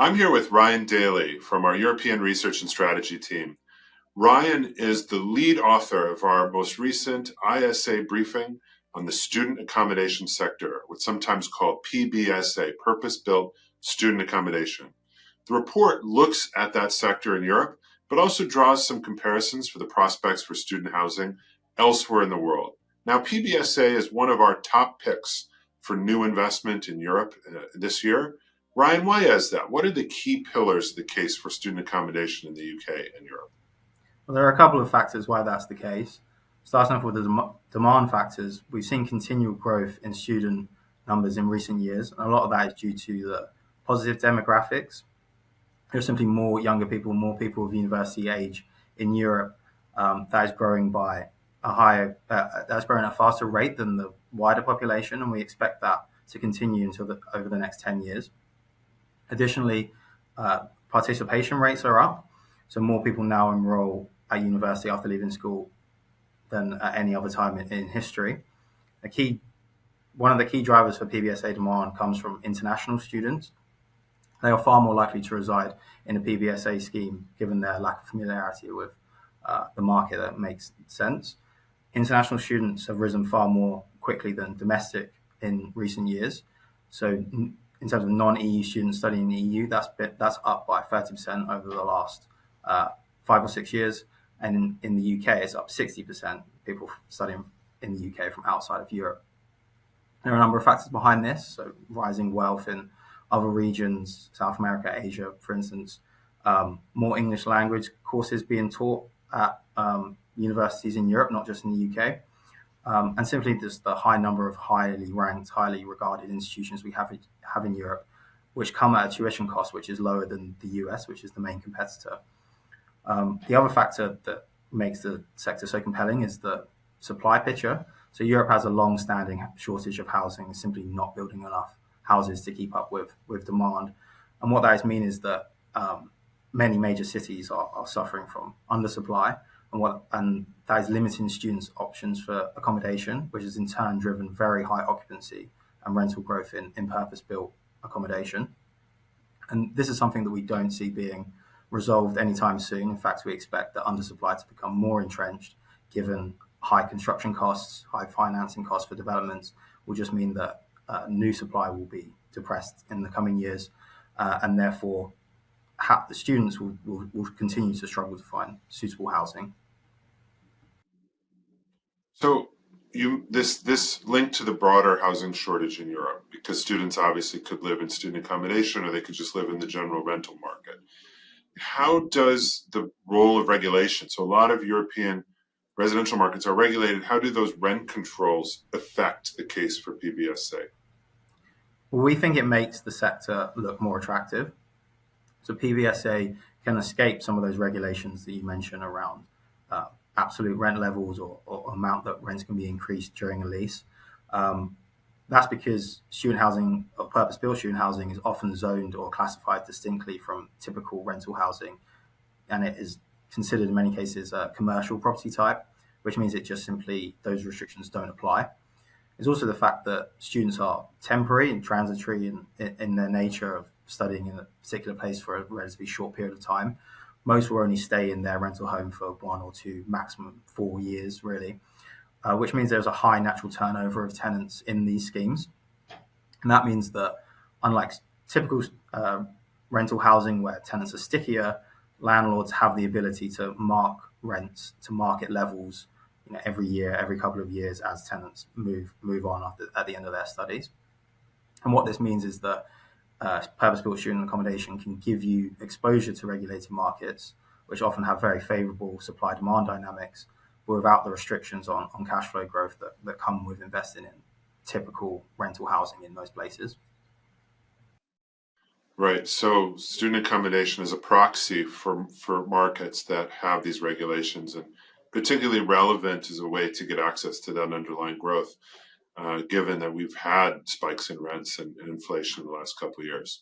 I'm here with Ryan Daly from our European Research and Strategy team. Ryan is the lead author of our most recent ISA briefing on the student accommodation sector, what's sometimes called PBSA, Purpose-Built Student Accommodation. The report looks at that sector in Europe, but also draws some comparisons for the prospects for student housing elsewhere in the world. Now, PBSA is one of our top picks for new investment in Europe this year. Ryan, why is that? What are the key pillars of the case for student accommodation in the UK and Europe? Well, there are a couple of factors why that's the case. Starting off with the demand factors, we've seen continual growth in student numbers in recent years, and a lot of that is due to the positive demographics. There are simply more younger people, more people of university age in Europe. That is growing by that's growing at a faster rate than the wider population, and we expect that to continue over the next 10 years. Additionally, participation rates are up, so more people now enroll at university after leaving school than at any other time in history. One of the key drivers for PBSA demand comes from international students. They are far more likely to reside in a PBSA scheme given their lack of familiarity with the market. That makes sense. International students have risen far more quickly than domestic in recent years. So in terms of non-EU students studying in the EU, that's up by 30% over the last 5 or 6 years. And in the UK, it's up 60%, people studying in the UK from outside of Europe. There are a number of factors behind this, so rising wealth in other regions, South America, Asia, for instance, more English language courses being taught at universities in Europe, not just in the UK, and simply just the high number of highly ranked, highly regarded institutions we have in Europe, which come at a tuition cost which is lower than the US, which is the main competitor. The other factor that makes the sector so compelling is the supply picture. So Europe has a long-standing shortage of housing, simply not building enough houses to keep up with demand. And what that has mean is that many major cities are suffering from undersupply, and that is limiting students' options for accommodation, which has in turn driven very high occupancy and rental growth in purpose-built accommodation. And this is something that we don't see being resolved anytime soon. In fact, we expect the undersupply to become more entrenched, given high construction costs, high financing costs for developments will just mean that new supply will be depressed in the coming years, and therefore the students will continue to struggle to find suitable housing. So this link to the broader housing shortage in Europe, because students obviously could live in student accommodation or they could just live in the general rental market. How does the role of regulation, so a lot of European residential markets are regulated, how do those rent controls affect the case for PBSA? Well, we think it makes the sector look more attractive. So PBSA can escape some of those regulations that you mentioned around absolute rent levels or amount that rents can be increased during a lease. That's because student housing or purpose-built student housing is often zoned or classified distinctly from typical rental housing, and it is considered in many cases a commercial property type, which means it just simply, those restrictions don't apply. There's also the fact that students are temporary and transitory in their nature of studying in a particular place for a relatively short period of time. Most will only stay in their rental home for 1 or 2, maximum 4 years, really, which means there's a high natural turnover of tenants in these schemes. And that means that unlike typical rental housing where tenants are stickier, landlords have the ability to mark rents to market levels every year, every couple of years as tenants move on at the end of their studies. And what this means is that purpose-built student accommodation can give you exposure to regulated markets, which often have very favorable supply-demand dynamics, but without the restrictions on cash flow growth that come with investing in typical rental housing in most places. Right. So student accommodation is a proxy for markets that have these regulations, and particularly relevant as a way to get access to that underlying growth, given that we've had spikes in rents and inflation in the last couple of years.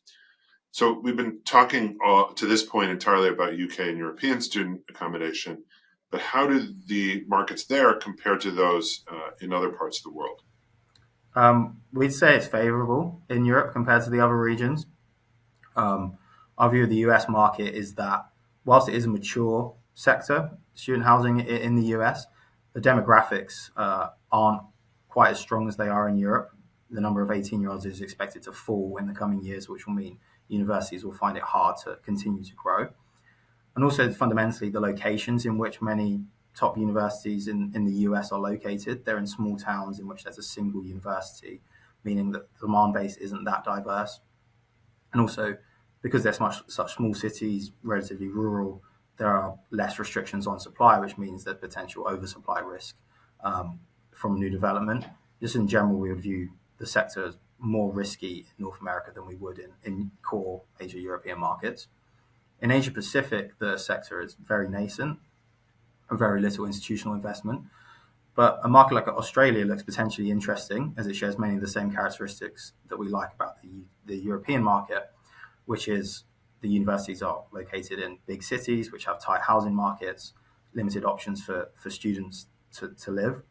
So we've been talking to this point entirely about UK and European student accommodation, but how do the markets there compare to those in other parts of the world? We'd say it's favorable in Europe compared to the other regions. Our view of the US market is that whilst it is a mature sector, student housing in the US, the demographics aren't quite as strong as they are in Europe. The number of 18-year-olds is expected to fall in the coming years, which will mean universities will find it hard to continue to grow. And also, fundamentally, the locations in which many top universities in the US are located, they're in small towns in which there's a single university, meaning that the demand base isn't that diverse. And also, because they're such small cities, relatively rural, there are less restrictions on supply, which means there's potential oversupply risk from new development. Just in general, we would view the sector as more risky in North America than we would in core Asia European markets. In Asia Pacific, the sector is very nascent, very little institutional investment. But a market like Australia looks potentially interesting as it shares many of the same characteristics that we like about the European market, which is the universities are located in big cities, which have tight housing markets, limited options for students to live.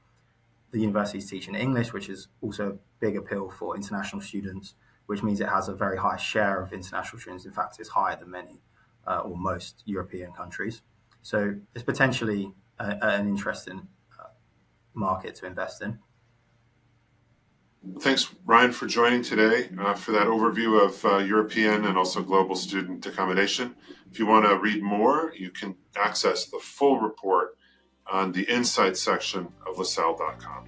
The universities teach in English, which is also a big appeal for international students, which means it has a very high share of international students. In fact, it's higher than many or most European countries. So it's potentially an interesting market to invest in. Thanks, Ryan, for joining today for that overview of European and also global student accommodation. If you want to read more, you can access the full report on the Insights section of LaSalle.com.